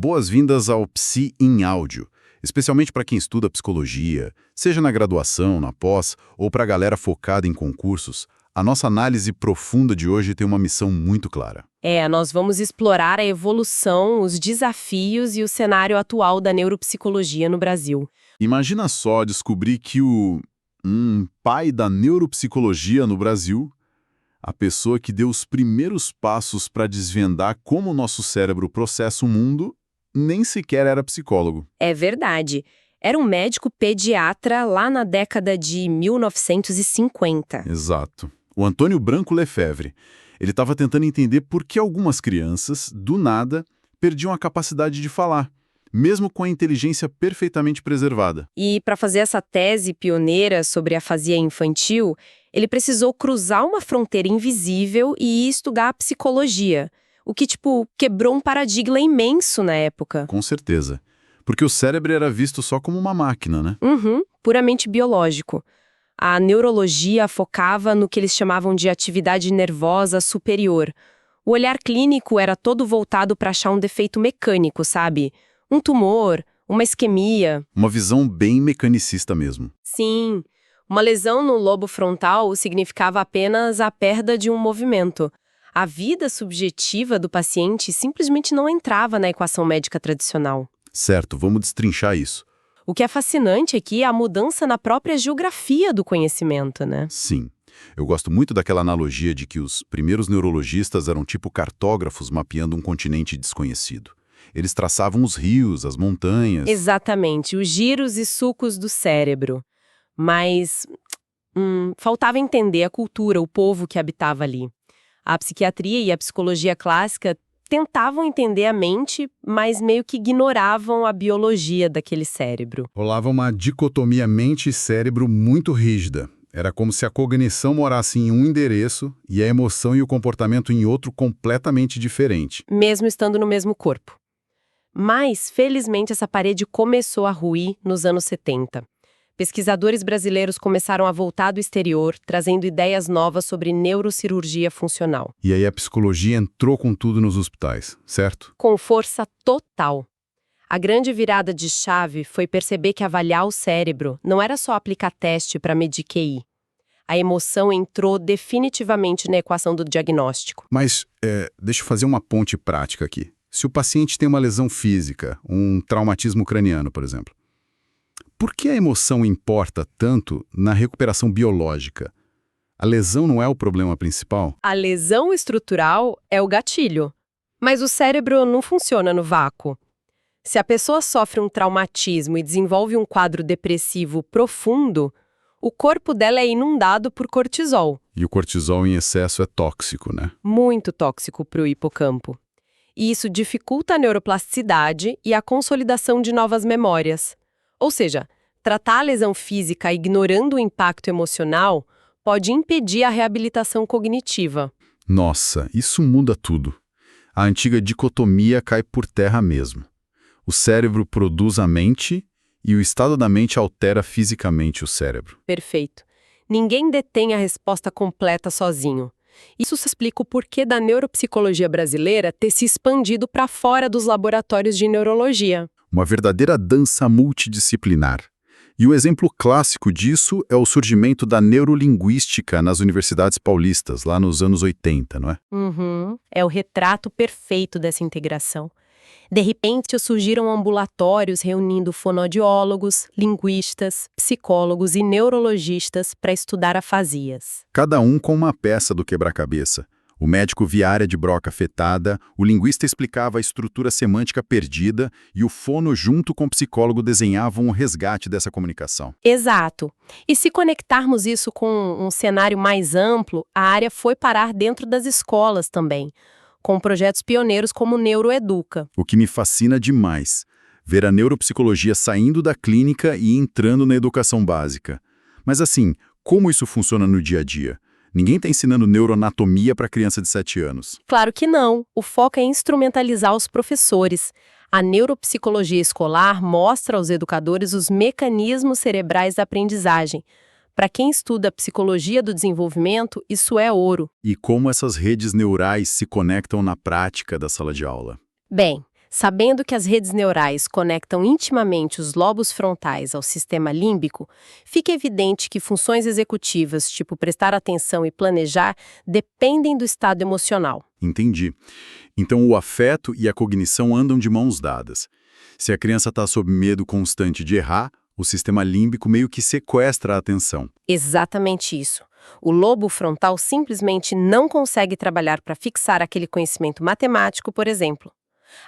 boas-vindas ao Psi em Áudio, especialmente para quem estuda psicologia, seja na graduação, na pós ou para a galera focada em concursos. A nossa análise profunda de hoje tem uma missão muito clara. Nós vamos explorar a evolução, os desafios e o cenário atual da neuropsicologia no Brasil. Imagina só descobrir que o pai da neuropsicologia no Brasil, a pessoa que deu os primeiros passos para desvendar como o nosso cérebro processa o mundo, nem sequer era psicólogo. É verdade. Era um médico pediatra lá na década de 1950. Exato. O Antônio Branco Lefebvre. Ele estava tentando entender por que algumas crianças, do nada, perdiam a capacidade de falar, mesmo com a inteligência perfeitamente preservada. E para fazer essa tese pioneira sobre a afasia infantil, ele precisou cruzar uma fronteira invisível e estudar a psicologia, o que, quebrou um paradigma imenso na época. Com certeza. Porque o cérebro era visto só como uma máquina, né? Puramente biológico. A neurologia focava no que eles chamavam de atividade nervosa superior. O olhar clínico era todo voltado para achar um defeito mecânico, sabe? Um tumor, uma isquemia. Uma visão bem mecanicista mesmo. Sim, uma lesão no lobo frontal significava apenas a perda de um movimento. A vida subjetiva do paciente simplesmente não entrava na equação médica tradicional. Certo, vamos destrinchar isso. O que é fascinante aqui é a mudança na própria geografia do conhecimento, né? Sim. Eu gosto muito daquela analogia de que os primeiros neurologistas eram tipo cartógrafos mapeando um continente desconhecido. Eles traçavam os rios, as montanhas. Exatamente, os giros e sucos do cérebro. Mas faltava entender a cultura, o povo que habitava ali. A psiquiatria e a psicologia clássica tentavam entender a mente, mas meio que ignoravam a biologia daquele cérebro. Rolava uma dicotomia mente e cérebro muito rígida. Era como se a cognição morasse em um endereço e a emoção e o comportamento em outro completamente diferente. Mesmo estando no mesmo corpo. Mas, felizmente, essa parede começou a ruir nos anos 70. Pesquisadores brasileiros começaram a voltar do exterior, trazendo ideias novas sobre neurocirurgia funcional. E aí a psicologia entrou com tudo nos hospitais, certo? Com força total. A grande virada de chave foi perceber que avaliar o cérebro não era só aplicar teste para medir QI. A emoção entrou definitivamente na equação do diagnóstico. Mas, deixa eu fazer uma ponte prática aqui. Se o paciente tem uma lesão física, um traumatismo craniano, por exemplo, por que a emoção importa tanto na recuperação biológica? A lesão não é o problema principal? A lesão estrutural é o gatilho. Mas o cérebro não funciona no vácuo. Se a pessoa sofre um traumatismo e desenvolve um quadro depressivo profundo, o corpo dela é inundado por cortisol. E o cortisol em excesso é tóxico, né? Muito tóxico para o hipocampo. E isso dificulta a neuroplasticidade e a consolidação de novas memórias. Ou seja, tratar a lesão física ignorando o impacto emocional pode impedir a reabilitação cognitiva. Nossa, isso muda tudo. A antiga dicotomia cai por terra mesmo. O cérebro produz a mente e o estado da mente altera fisicamente o cérebro. Perfeito. Ninguém detém a resposta completa sozinho. Isso explica o porquê da neuropsicologia brasileira ter se expandido para fora dos laboratórios de neurologia. Uma verdadeira dança multidisciplinar. E o exemplo clássico disso é o surgimento da neurolinguística nas universidades paulistas, lá nos anos 80, não é? É o retrato perfeito dessa integração. De repente, surgiram ambulatórios reunindo fonoaudiólogos, linguistas, psicólogos e neurologistas para estudar afasias. Cada um com uma peça do quebra-cabeça. O médico via a área de broca afetada, o linguista explicava a estrutura semântica perdida e o fono junto com o psicólogo desenhavam um resgate dessa comunicação. Exato. E se conectarmos isso com um cenário mais amplo, a área foi parar dentro das escolas também, com projetos pioneiros como o Neuroeduca. O que me fascina demais, ver a neuropsicologia saindo da clínica e entrando na educação básica. Mas assim, como isso funciona no dia a dia? Ninguém está ensinando neuroanatomia para criança de 7 anos. Claro que não. O foco é instrumentalizar os professores. A neuropsicologia escolar mostra aos educadores os mecanismos cerebrais da aprendizagem. Para quem estuda a psicologia do desenvolvimento, isso é ouro. E como essas redes neurais se conectam na prática da sala de aula? Bem, Sabendo que as redes neurais conectam intimamente os lobos frontais ao sistema límbico, fica evidente que funções executivas, tipo prestar atenção e planejar, dependem do estado emocional. Entendi. Então o afeto e a cognição andam de mãos dadas. Se a criança está sob medo constante de errar, o sistema límbico meio que sequestra a atenção. Exatamente isso. O lobo frontal simplesmente não consegue trabalhar para fixar aquele conhecimento matemático, por exemplo.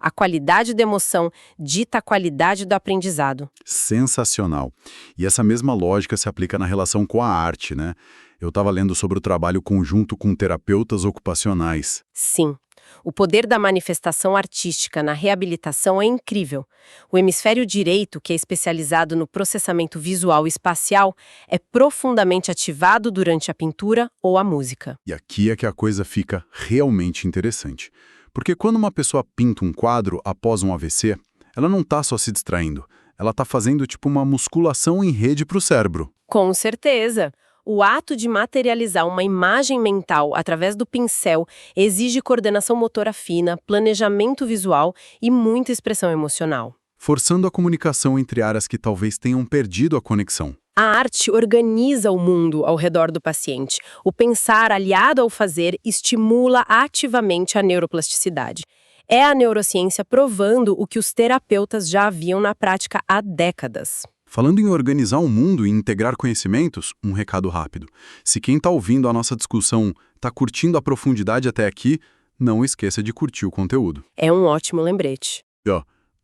A qualidade da emoção dita a qualidade do aprendizado. Sensacional. E essa mesma lógica se aplica na relação com a arte, né? Eu estava lendo sobre o trabalho conjunto com terapeutas ocupacionais. Sim, o poder da manifestação artística na reabilitação é incrível. O hemisfério direito, que é especializado no processamento visual e espacial, é profundamente ativado durante a pintura ou a música. E aqui é que a coisa fica realmente interessante. Porque quando uma pessoa pinta um quadro após um AVC, ela não está só se distraindo, ela está fazendo tipo uma musculação em rede para o cérebro. Com certeza! O ato de materializar uma imagem mental através do pincel exige coordenação motora fina, planejamento visual e muita expressão emocional. Forçando a comunicação entre áreas que talvez tenham perdido a conexão. A arte organiza o mundo ao redor do paciente. O pensar aliado ao fazer estimula ativamente a neuroplasticidade. É a neurociência provando o que os terapeutas já haviam na prática há décadas. Falando em organizar o mundo e integrar conhecimentos, um recado rápido. Se quem está ouvindo a nossa discussão está curtindo a profundidade até aqui, não esqueça de curtir o conteúdo. É um ótimo lembrete. E,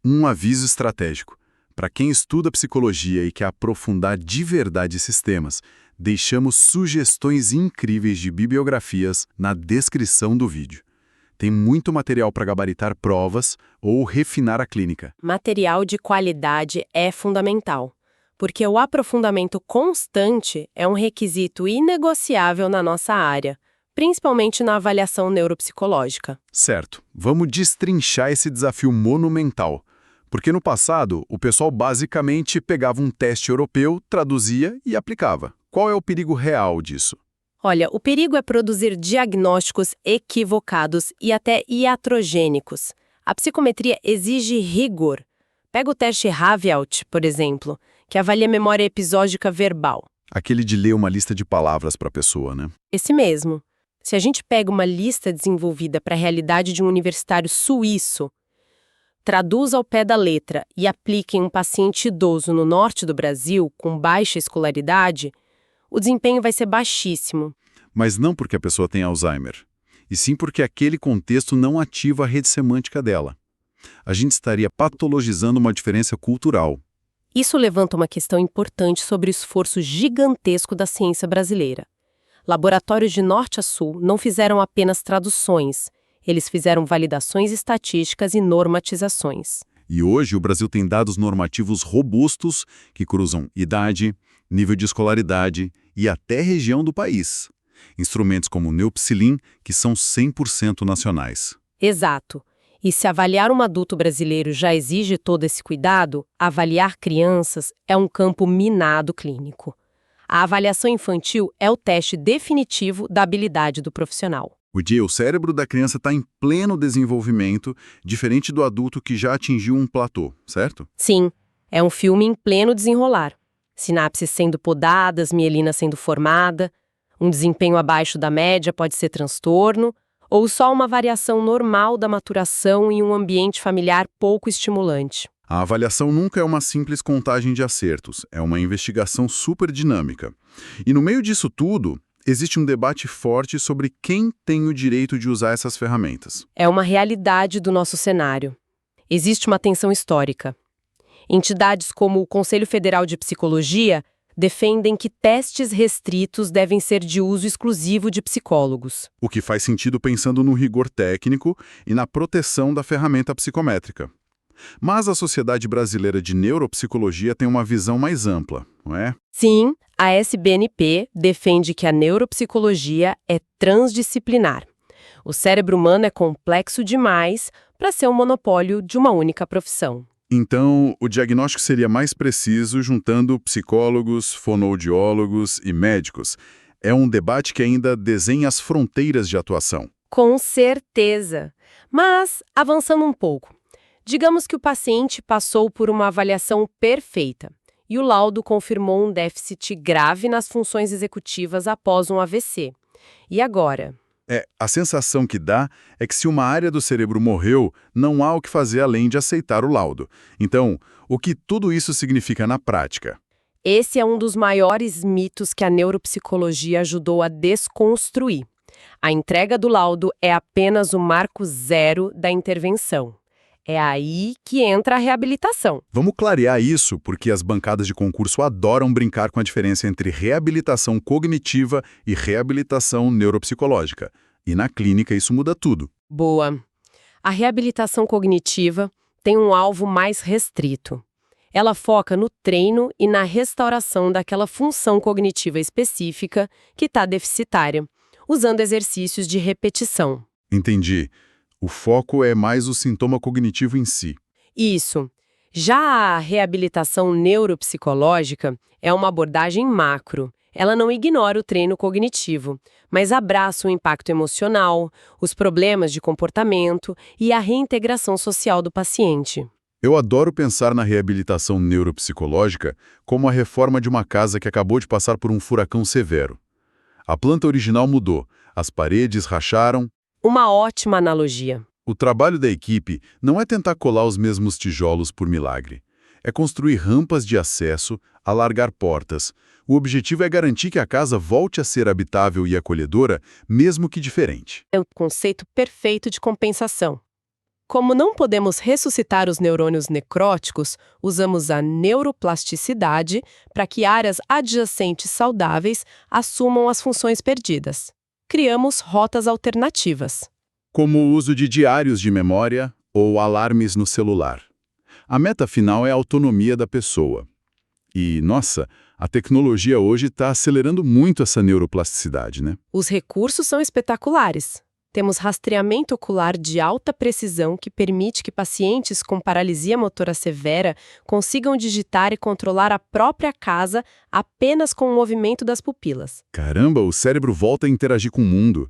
um aviso estratégico. Para quem estuda psicologia e quer aprofundar de verdade esses temas, deixamos sugestões incríveis de bibliografias na descrição do vídeo. Tem muito material para gabaritar provas ou refinar a clínica. Material de qualidade é fundamental, porque o aprofundamento constante é um requisito inegociável na nossa área, principalmente na avaliação neuropsicológica. Certo, vamos destrinchar esse desafio monumental. Porque no passado, o pessoal basicamente pegava um teste europeu, traduzia e aplicava. Qual é o perigo real disso? Olha, o perigo é produzir diagnósticos equivocados e até iatrogênicos. A psicometria exige rigor. Pega o teste Havealth, por exemplo, que avalia a memória episódica verbal. Aquele de ler uma lista de palavras para a pessoa, né? Esse mesmo. Se a gente pega uma lista desenvolvida para a realidade de um universitário suíço, traduz ao pé da letra e aplique em um paciente idoso no norte do Brasil, com baixa escolaridade, o desempenho vai ser baixíssimo. Mas não porque a pessoa tem Alzheimer, e sim porque aquele contexto não ativa a rede semântica dela. A gente estaria patologizando uma diferença cultural. Isso levanta uma questão importante sobre o esforço gigantesco da ciência brasileira. Laboratórios de norte a sul não fizeram apenas traduções, eles fizeram validações estatísticas e normatizações. E hoje o Brasil tem dados normativos robustos que cruzam idade, nível de escolaridade e até região do país. Instrumentos como o Neupsilin, que são 100% nacionais. Exato. E se avaliar um adulto brasileiro já exige todo esse cuidado, avaliar crianças é um campo minado clínico. A avaliação infantil é o teste definitivo da habilidade do profissional. O cérebro da criança está em pleno desenvolvimento, diferente do adulto que já atingiu um platô, certo? Sim, é um filme em pleno desenrolar. Sinapses sendo podadas, mielina sendo formada, um desempenho abaixo da média pode ser transtorno, ou só uma variação normal da maturação em um ambiente familiar pouco estimulante. A avaliação nunca é uma simples contagem de acertos, é uma investigação super dinâmica. E no meio disso tudo, existe um debate forte sobre quem tem o direito de usar essas ferramentas. É uma realidade do nosso cenário. Existe uma tensão histórica. Entidades como o Conselho Federal de Psicologia defendem que testes restritos devem ser de uso exclusivo de psicólogos. O que faz sentido pensando no rigor técnico e na proteção da ferramenta psicométrica. Mas a Sociedade Brasileira de Neuropsicologia tem uma visão mais ampla, não é? Sim, a SBNP defende que a neuropsicologia é transdisciplinar. O cérebro humano é complexo demais para ser um monopólio de uma única profissão. Então, o diagnóstico seria mais preciso juntando psicólogos, fonoaudiólogos e médicos. É um debate que ainda desenha as fronteiras de atuação. Com certeza. Mas, avançando um pouco, Digamos que o paciente passou por uma avaliação perfeita e o laudo confirmou um déficit grave nas funções executivas após um AVC. E agora? A sensação que dá é que se uma área do cérebro morreu, não há o que fazer além de aceitar o laudo. Então, o que tudo isso significa na prática? Esse é um dos maiores mitos que a neuropsicologia ajudou a desconstruir. A entrega do laudo é apenas o marco zero da intervenção. É aí que entra a reabilitação. Vamos clarear isso, porque as bancadas de concurso adoram brincar com a diferença entre reabilitação cognitiva e reabilitação neuropsicológica. E na clínica isso muda tudo. Boa. A reabilitação cognitiva tem um alvo mais restrito. Ela foca no treino e na restauração daquela função cognitiva específica que está deficitária, usando exercícios de repetição. Entendi. O foco é mais o sintoma cognitivo em si. Isso. Já a reabilitação neuropsicológica é uma abordagem macro. Ela não ignora o treino cognitivo, mas abraça o impacto emocional, os problemas de comportamento e a reintegração social do paciente. Eu adoro pensar na reabilitação neuropsicológica como a reforma de uma casa que acabou de passar por um furacão severo. A planta original mudou, as paredes racharam. Uma ótima analogia. O trabalho da equipe não é tentar colar os mesmos tijolos por milagre. É construir rampas de acesso, alargar portas. O objetivo é garantir que a casa volte a ser habitável e acolhedora, mesmo que diferente. É o conceito perfeito de compensação. Como não podemos ressuscitar os neurônios necróticos, usamos a neuroplasticidade para que áreas adjacentes saudáveis assumam as funções perdidas. Criamos rotas alternativas. Como o uso de diários de memória ou alarmes no celular. A meta final é a autonomia da pessoa. E, nossa, a tecnologia hoje está acelerando muito essa neuroplasticidade, né? Os recursos são espetaculares. Temos rastreamento ocular de alta precisão que permite que pacientes com paralisia motora severa consigam digitar e controlar a própria casa apenas com o movimento das pupilas. Caramba, o cérebro volta a interagir com o mundo.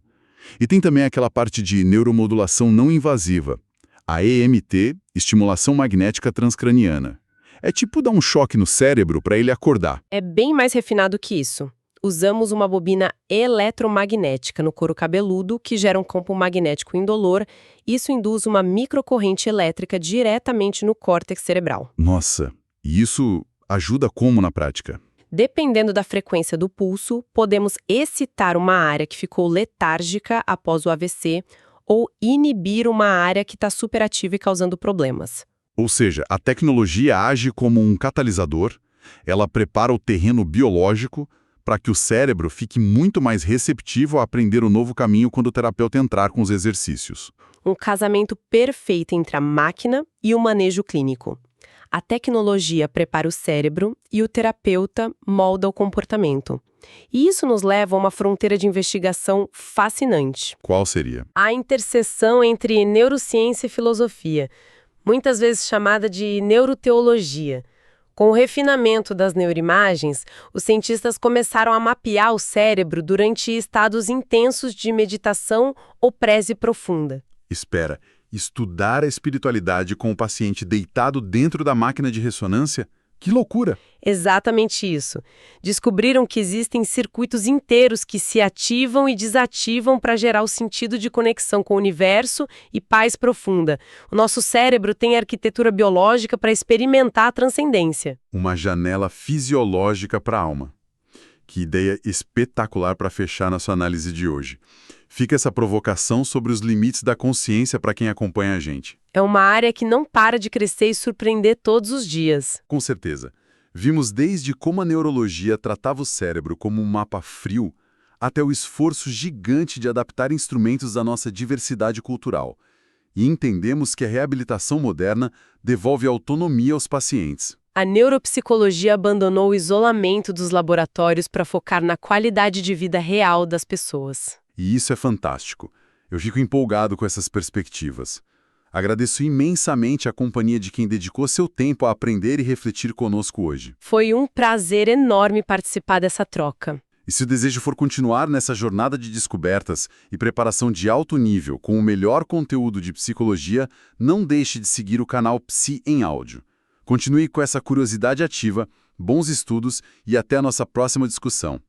E tem também aquela parte de neuromodulação não invasiva, a EMT, estimulação magnética transcraniana. É tipo dar um choque no cérebro para ele acordar. É bem mais refinado que isso. Usamos uma bobina eletromagnética no couro cabeludo que gera um campo magnético indolor. Isso induz uma microcorrente elétrica diretamente no córtex cerebral. Nossa, e isso ajuda como na prática? Dependendo da frequência do pulso, podemos excitar uma área que ficou letárgica após o AVC ou inibir uma área que está superativa e causando problemas. Ou seja, a tecnologia age como um catalisador, ela prepara o terreno biológico para que o cérebro fique muito mais receptivo a aprender o novo caminho quando o terapeuta entrar com os exercícios. Um casamento perfeito entre a máquina e o manejo clínico. A tecnologia prepara o cérebro e o terapeuta molda o comportamento. E isso nos leva a uma fronteira de investigação fascinante. Qual seria? A interseção entre neurociência e filosofia, muitas vezes chamada de neuroteologia. Com o refinamento das neuroimagens, os cientistas começaram a mapear o cérebro durante estados intensos de meditação ou prece profunda. Espera, estudar a espiritualidade com o paciente deitado dentro da máquina de ressonância? Que loucura! Exatamente isso. Descobriram que existem circuitos inteiros que se ativam e desativam para gerar o sentido de conexão com o universo e paz profunda. O nosso cérebro tem arquitetura biológica para experimentar a transcendência. Uma janela fisiológica para a alma. Que ideia espetacular para fechar na sua análise de hoje. Fica essa provocação sobre os limites da consciência para quem acompanha a gente. É uma área que não para de crescer e surpreender todos os dias. Com certeza. Vimos desde como a neurologia tratava o cérebro como um mapa frio, até o esforço gigante de adaptar instrumentos à nossa diversidade cultural. E entendemos que a reabilitação moderna devolve autonomia aos pacientes. A neuropsicologia abandonou o isolamento dos laboratórios para focar na qualidade de vida real das pessoas. E isso é fantástico. Eu fico empolgado com essas perspectivas. Agradeço imensamente a companhia de quem dedicou seu tempo a aprender e refletir conosco hoje. Foi um prazer enorme participar dessa troca. E se o desejo for continuar nessa jornada de descobertas e preparação de alto nível com o melhor conteúdo de psicologia, não deixe de seguir o canal Psi em Áudio. Continue com essa curiosidade ativa, bons estudos e até a nossa próxima discussão.